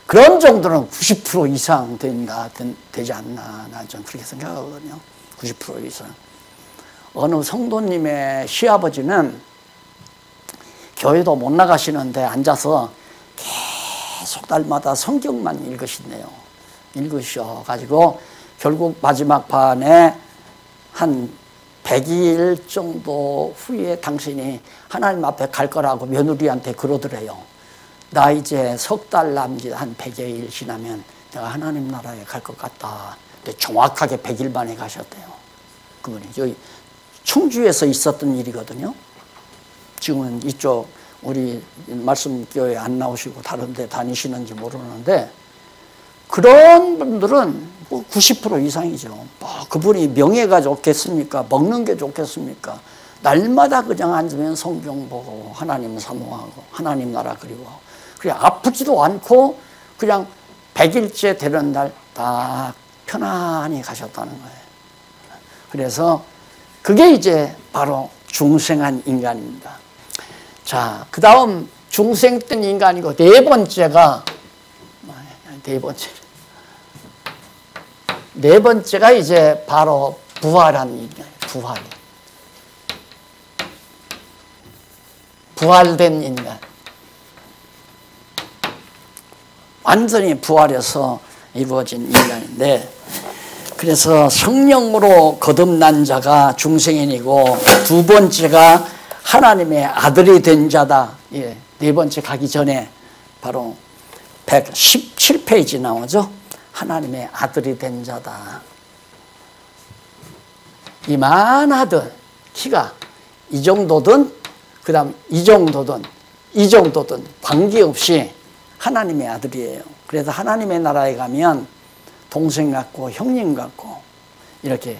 그런 정도는 90% 이상 되지 않나. 난 좀 그렇게 생각하거든요. 90% 이상. 어느 성도님의 시아버지는 교회도 못 나가시는데 앉아서 계속 날마다 성경만 읽으신대요. 읽으셔가지고 결국 마지막 판에 한 100일 정도 후에 당신이 하나님 앞에 갈 거라고 며느리한테 그러더래요. 나 이제 석 달 남짓 한 100여일 지나면 내가 하나님 나라에 갈 것 같다. 근데 정확하게 100일 만에 가셨대요. 그분이 여기 충주에서 있었던 일이거든요. 지금은 이쪽 우리 말씀교회 안 나오시고 다른 데 다니시는지 모르는데 그런 분들은 90% 이상이죠. 뭐 그분이 명예가 좋겠습니까? 먹는 게 좋겠습니까? 날마다 그냥 앉으면 성경 보고 하나님 사모하고 하나님 나라 그리워하고 그냥 아프지도 않고 그냥 100일째 되는 날 딱 편안히 가셨다는 거예요. 그래서 그게 이제 바로 중생한 인간입니다. 자, 그 다음 중생된 인간이고 네 번째 네 번째가 이제 바로 부활한 인간, 부활된 인간. 완전히 부활해서 이루어진 인간인데, 그래서 성령으로 거듭난 자가 중생인이고, 두 번째가 하나님의 아들이 된 자다. 예, 네 번째 가기 전에 바로 117페이지 나오죠. 하나님의 아들이 된 자다. 이만하든 키가 이 정도든 그 다음 이 정도든 관계없이 하나님의 아들이에요. 그래서 하나님의 나라에 가면 동생 같고 형님 같고 이렇게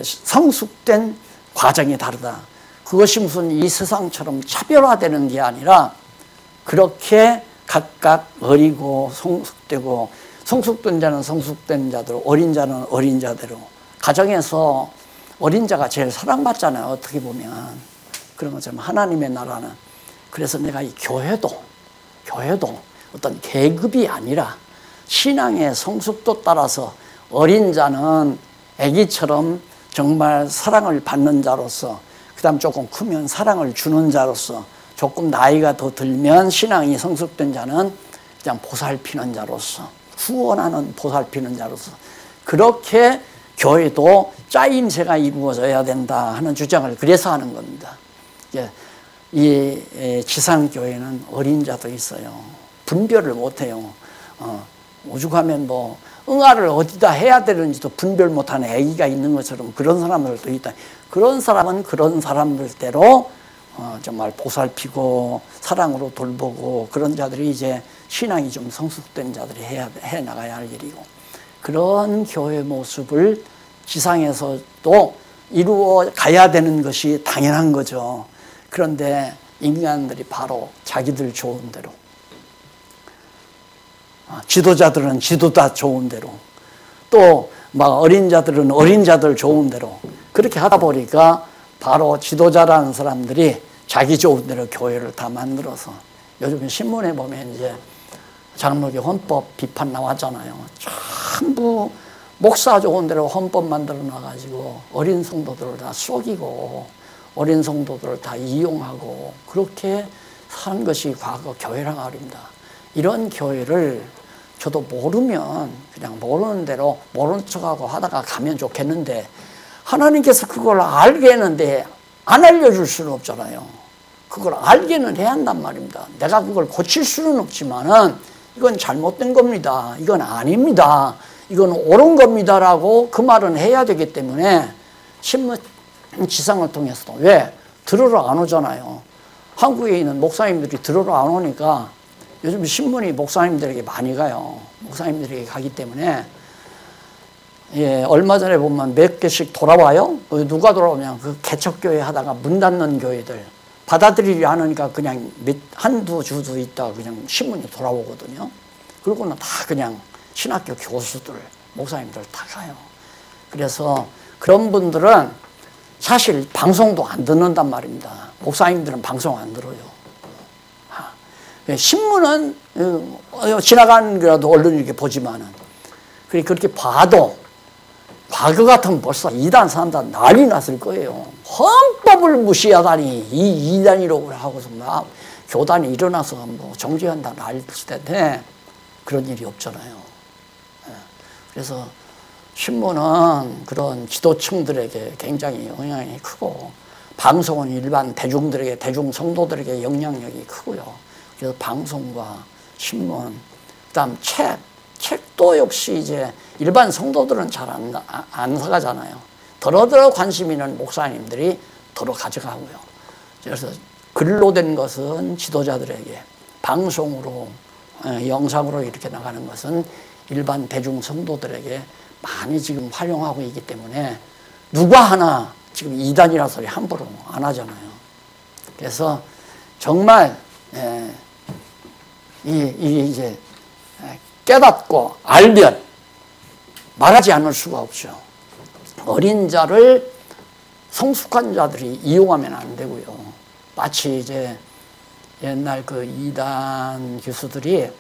성숙된 과정이 다르다. 그것이 무슨 이 세상처럼 차별화되는 게 아니라 그렇게 각각 어리고 성숙되고, 성숙된 자는 성숙된 자대로, 어린 자는 어린 자대로, 가정에서 어린 자가 제일 사랑받잖아요. 어떻게 보면. 그런 것처럼 하나님의 나라는, 그래서 내가 이 교회도 어떤 계급이 아니라 신앙의 성숙도 따라서 어린 자는 아기처럼 정말 사랑을 받는 자로서, 그 다음 조금 크면 사랑을 주는 자로서, 조금 나이가 더 들면 신앙이 성숙된 자는 그냥 보살피는 자로서, 후원하는 보살피는 자로서, 그렇게 교회도 짜임새가 이루어져야 된다 하는 주장을 그래서 하는 겁니다. 이 지상교회는 어린 자도 있어요. 분별을 못해요. 오죽하면 뭐 응아를 어디다 해야 되는지도 분별 못하는 아기가 있는 것처럼 그런 사람들도 있다. 그런 사람은 그런 사람들대로 정말 보살피고 사랑으로 돌보고, 그런 자들이 이제 신앙이 좀 성숙된 자들이 해 나가야 할 일이고, 그런 교회 모습을 지상에서도 이루어 가야 되는 것이 당연한 거죠. 그런데 인간들이 바로 자기들 좋은 대로, 지도자들은 지도자 좋은 대로, 또 막 어린 자들은 어린 자들 좋은 대로 그렇게 하다 보니까 바로 지도자라는 사람들이 자기 좋은 대로 교회를 다 만들어서, 요즘 신문에 보면 이제 장로교 헌법 비판 나왔잖아요. 전부 목사 좋은 대로 헌법 만들어 놔가지고 어린 성도들을 다 속이고 어린 성도들을 다 이용하고 그렇게 사는 것이 과거 교회라고 합니다. 이런 교회를 저도 모르면 그냥 모르는 대로 모르는 척하고 하다가 가면 좋겠는데, 하나님께서 그걸 알게 했는데 안 알려줄 수는 없잖아요. 그걸 알게는 해야 한단 말입니다. 내가 그걸 고칠 수는 없지만은 이건 잘못된 겁니다, 이건 아닙니다, 이건 옳은 겁니다라고 그 말은 해야 되기 때문에 신문 지상을 통해서도, 왜? 들으러 안 오잖아요. 한국에 있는 목사님들이 들으러 안 오니까 요즘 신문이 목사님들에게 많이 가요. 목사님들에게 가기 때문에, 얼마 전에 보면 몇 개씩 돌아와요. 누가 돌아오면 그 개척교회 하다가 문 닫는 교회들 받아들이려 하니까 그냥 한두 주도 있다가 그냥 신문이 돌아오거든요. 그러고는 다 그냥 신학교 교수들, 목사님들 다 가요. 그래서 그런 분들은 사실 방송도 안 듣는단 말입니다. 목사님들은 방송 안 들어요. 신문은 지나가는 거라도 얼른 이렇게 보지만은, 그렇게 봐도 과거 같으면 벌써 2단, 3단 난리 났을 거예요. 헌법을 무시하다니 이 2단이라고 하고서 막 교단이 일어나서 뭐 정죄한다 난리 났을 텐데 그런 일이 없잖아요. 그래서 신문은 그런 지도층들에게 굉장히 영향이 크고, 방송은 일반 대중들에게, 대중 성도들에게 영향력이 크고요. 그래서 방송과 신문, 그다음 책도 역시 이제 일반 성도들은 잘 안 사가잖아요. 더러 관심 있는 목사님들이 더러 가져가고요. 그래서 글로 된 것은 지도자들에게, 방송으로 영상으로 이렇게 나가는 것은 일반 대중 성도들에게 많이 지금 활용하고 있기 때문에 누가 하나 지금 이단이라 소리 함부로 안 하잖아요. 그래서 정말 이제 깨닫고 알면 말하지 않을 수가 없죠. 어린 자를 성숙한 자들이 이용하면 안 되고요. 마치 이제 옛날 그 이단 교수들이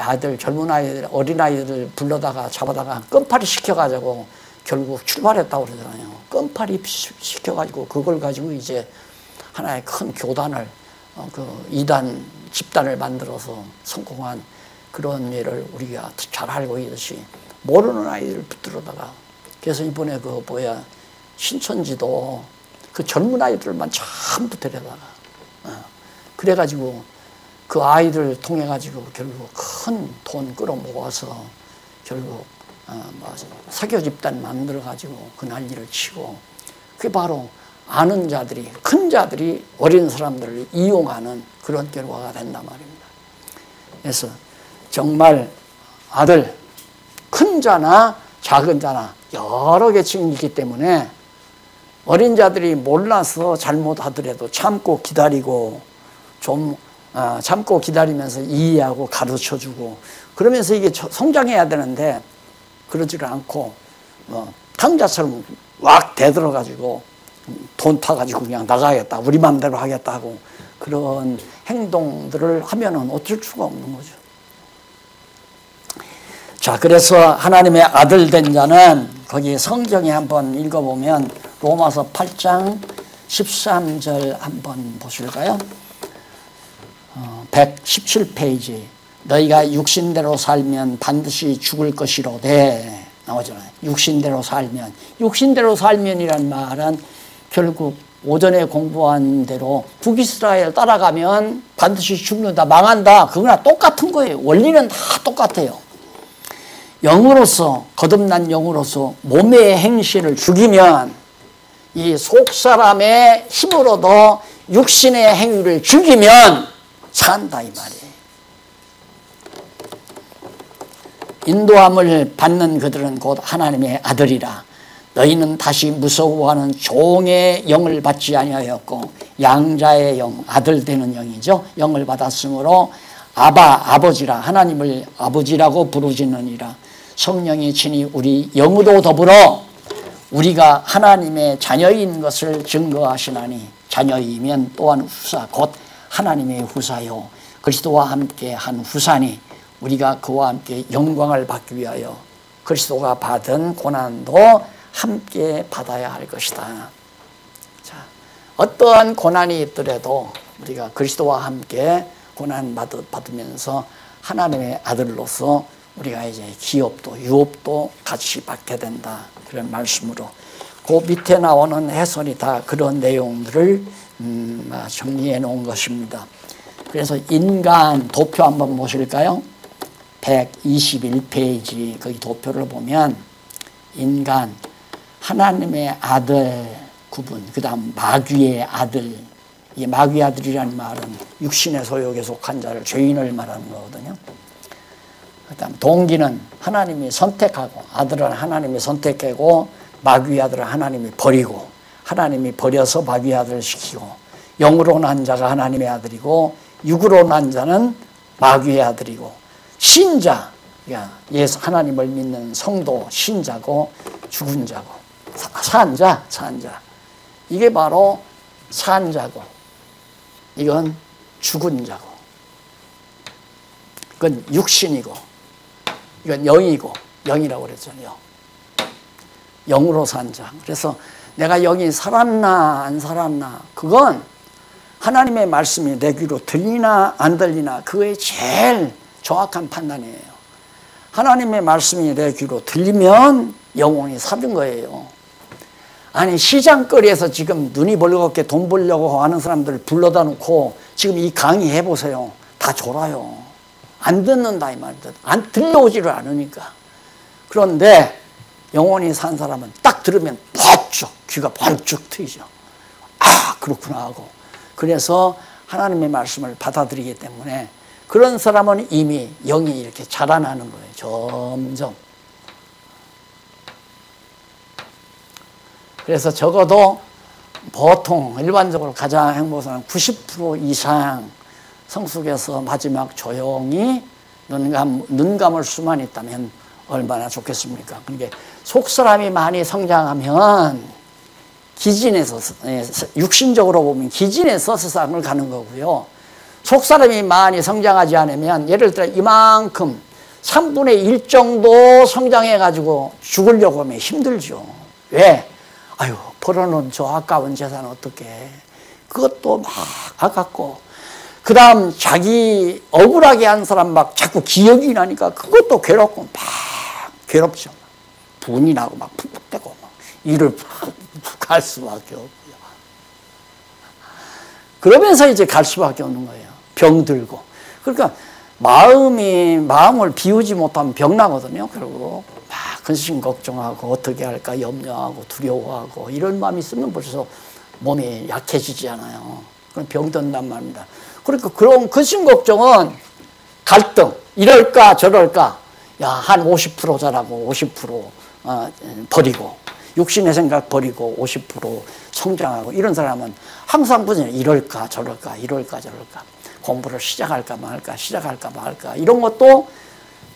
아이들, 젊은 아이들, 어린 아이들을 불러다가 잡아다가 껌파리 시켜가지고 결국 출발했다고 그러잖아요. 껌파리 시켜가지고 그걸 가지고 이제 하나의 큰 교단을, 그 이단, 집단을 만들어서 성공한 그런 일을 우리가 잘 알고 있듯이 모르는 아이들을 붙들어다가, 그래서 이번에 그 뭐야, 신천지도 그 젊은 아이들만 전부 데려다가, 그래가지고 그 아이들 통해 가지고 결국 큰 돈 끌어 모아서 결국 사교 집단 만들어 가지고 그 난리를 치고, 그게 바로 아는 자들이, 큰 자들이 어린 사람들을 이용하는 그런 결과가 된단 말입니다. 그래서 정말 아들, 큰 자나 작은 자나 여러 계층이 있기 때문에 어린 자들이 몰라서 잘못하더라도 참고 기다리고, 좀 참고 기다리면서 이해하고 가르쳐주고 그러면서 이게 성장해야 되는데, 그러지를 않고 탕자처럼 왁 대들어가지고 돈 타가지고 그냥 나가겠다, 우리 맘대로 하겠다 하고 그런 행동들을 하면은 어쩔 수가 없는 거죠. 자, 그래서 하나님의 아들 된 자는, 거기 성경에 한번 읽어보면 로마서 8장 13절 한번 보실까요? 117페이지. 너희가 육신대로 살면 반드시 죽을 것이로되, 나오잖아요. 육신대로 살면. 육신대로 살면이란 말은 결국 오전에 공부한 대로 북이스라엘 따라가면 반드시 죽는다, 망한다, 그거나 똑같은 거예요. 원리는 다 똑같아요. 영으로서, 거듭난 영으로서 몸의 행실을 죽이면, 이 속사람의 힘으로도 육신의 행위를 죽이면 산다, 이 말이에요. 인도함을 받는 그들은 곧 하나님의 아들이라. 너희는 다시 무서워하는 종의 영을 받지 아니하였고 양자의 영, 아들 되는 영이죠. 영을 받았으므로 아바, 아버지라, 하나님을 아버지라고 부르짖느니라. 성령이 친히 우리 영으로 더불어 우리가 하나님의 자녀인 것을 증거하시나니, 자녀이면 또한 후사, 곧 하나님의 후사요 그리스도와 함께 한 후사니, 우리가 그와 함께 영광을 받기 위하여 그리스도가 받은 고난도 함께 받아야 할 것이다. 자, 어떠한 고난이 있더라도 우리가 그리스도와 함께 고난 받으면서 하나님의 아들로서 우리가 이제 기업도 유업도 같이 받게 된다, 그런 말씀으로 그 밑에 나오는 해설이 다 그런 내용들을 정리해 놓은 것입니다. 그래서 인간 도표 한번 보실까요? 121페이지 거기 도표를 보면 인간, 하나님의 아들 구분, 그 다음 마귀의 아들. 이 마귀의 아들이라는 말은 육신의 소욕에 속한 자를, 죄인을 말하는 거거든요. 그 다음 동기는 하나님이 선택하고, 아들은 하나님이 선택하고 마귀의 아들은 하나님이 버리고, 하나님이 버려서 마귀의 아들을 시키고, 영으로 난 자가 하나님의 아들이고 육으로 난 자는 마귀의 아들이고, 신자, 예수 하나님을 믿는 성도 신자고, 죽은 자고, 산자, 이게 바로 산자고, 이건 죽은 자고, 이건 육신이고, 이건 영이고, 영이라고 그랬잖아요. 영으로 산 자. 그래서 내가 영이 살았나 안 살았나, 그건 하나님의 말씀이 내 귀로 들리나 안 들리나, 그거의 제일 정확한 판단이에요. 하나님의 말씀이 내 귀로 들리면 영혼이 사는 거예요. 아니, 시장거리에서 지금 눈이 벌겋게 돈 벌려고 하는 사람들 불러다 놓고 지금 이 강의 해보세요. 다 졸아요. 안 듣는다 이 말이죠. 안 들려오지를 않으니까. 그런데 영혼이 산 사람은 딱 들으면 번쩍, 귀가 번쩍 트이죠. 아, 그렇구나 하고. 그래서 하나님의 말씀을 받아들이기 때문에 그런 사람은 이미 영이 이렇게 자라나는 거예요. 점점. 그래서 적어도 보통 일반적으로 가장 행복한 90% 이상 성숙해서 마지막 조용히 눈 감을 수만 있다면 얼마나 좋겠습니까? 그러니까 속사람이 많이 성장하면 기진에서, 육신적으로 보면 기진에서 세상을 가는 거고요. 속사람이 많이 성장하지 않으면 예를 들어 이만큼 3분의 1 정도 성장해가지고 죽으려고 하면 힘들죠. 왜? 아유, 벌어놓은 저 아까운 재산 어떻게 해? 그것도 막 아깝고, 그 다음 자기 억울하게 한 사람 막 자꾸 기억이 나니까 그것도 괴롭고 막 괴롭죠. 분이 나고 막 푹푹대고 막 이를 푹푹 갈 수밖에 없고요. 그러면서 이제 갈 수밖에 없는 거예요. 병들고. 그러니까 마음을 비우지 못하면 병나거든요. 그리고 막 근심 걱정하고 어떻게 할까 염려하고 두려워하고 이런 마음이 있으면 벌써 몸이 약해지지 않아요. 그럼 병든단 말입니다. 그러니까 그런 근심 걱정은 갈등, 이럴까 저럴까, 야, 한 50% 잘하고 50% 버리고, 육신의 생각 버리고 50% 성장하고, 이런 사람은 항상 무슨 이럴까 저럴까 이럴까 저럴까, 공부를 시작할까 말까 시작할까 말까, 이런 것도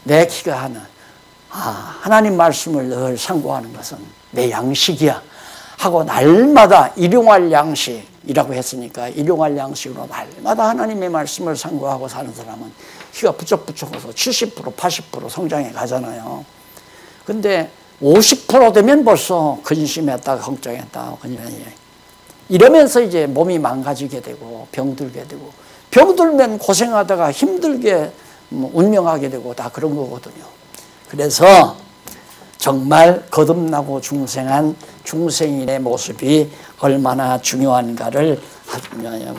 내 키가 하는, 하나님 말씀을 늘 상고하는 것은 내 양식이야 하고 날마다 일용할 양식이라고 했으니까 일용할 양식으로 날마다 하나님의 말씀을 상고하고 사는 사람은 키가 부쩍부쩍해서 70% 80% 성장해 가잖아요. 근데 50% 되면 벌써 근심했다가 걱정했다가 이러면서 이제 몸이 망가지게 되고 병들게 되고, 병들면 고생하다가 힘들게 운명하게 되고 다 그런 거거든요. 그래서 정말 거듭나고 중생한 중생인의 모습이 얼마나 중요한가를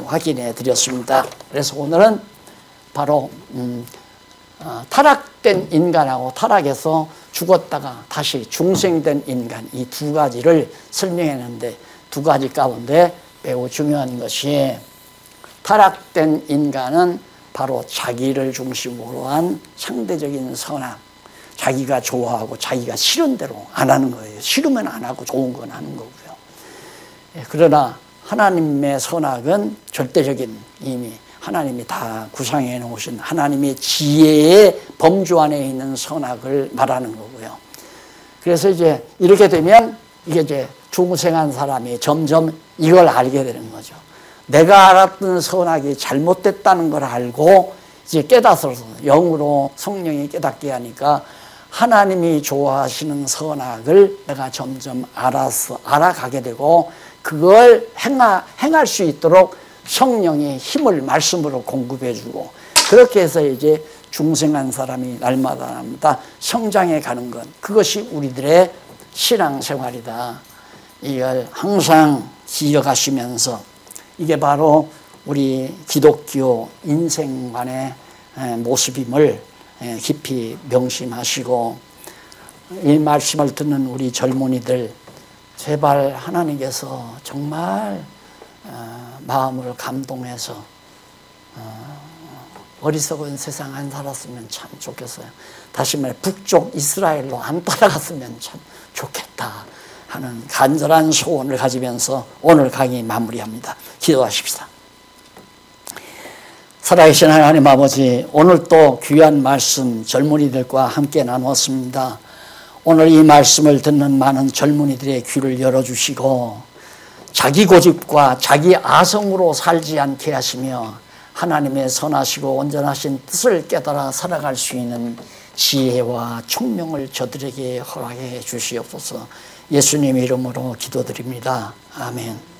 확인해 드렸습니다. 그래서 오늘은 바로 타락된 인간하고 타락해서 죽었다가 다시 중생된 인간, 이 두 가지를 설명했는데, 두 가지 가운데 매우 중요한 것이, 타락된 인간은 바로 자기를 중심으로 한 상대적인 선악, 자기가 좋아하고 자기가 싫은 대로 안 하는 거예요. 싫으면 안 하고 좋은 건 하는 거고요. 그러나 하나님의 선악은 절대적인, 이미 하나님이 다 구상해 놓으신 하나님의 지혜의 범주 안에 있는 선악을 말하는 거고요. 그래서 이제 이렇게 되면 이게 이제 중생한 사람이 점점 이걸 알게 되는 거죠. 내가 알았던 선악이 잘못됐다는 걸 알고 이제 깨닫어서 영으로 성령이 깨닫게 하니까 하나님이 좋아하시는 선악을 내가 점점 알아가게 되고, 그걸 행할 수 있도록 성령의 힘을 말씀으로 공급해주고, 그렇게 해서 이제 중생한 사람이 날마다 성장해 가는 것, 그것이 우리들의 신앙생활이다. 이걸 항상 기억하시면서, 이게 바로 우리 기독교 인생관의 모습임을 깊이 명심하시고, 이 말씀을 듣는 우리 젊은이들, 제발 하나님께서 정말 마음을 감동해서 어리석은 세상 안 살았으면 참 좋겠어요. 다시 말해 북쪽 이스라엘로 안 따라갔으면 참 좋겠다 하는 간절한 소원을 가지면서 오늘 강의 마무리합니다. 기도하십시다. 살아계신 하나님 아버지, 오늘 또 귀한 말씀 젊은이들과 함께 나누었습니다. 오늘 이 말씀을 듣는 많은 젊은이들의 귀를 열어주시고, 자기 고집과 자기 아성으로 살지 않게 하시며 하나님의 선하시고 온전하신 뜻을 깨달아 살아갈 수 있는 지혜와 총명을 저들에게 허락해 주시옵소서. 예수님 이름으로 기도드립니다. 아멘.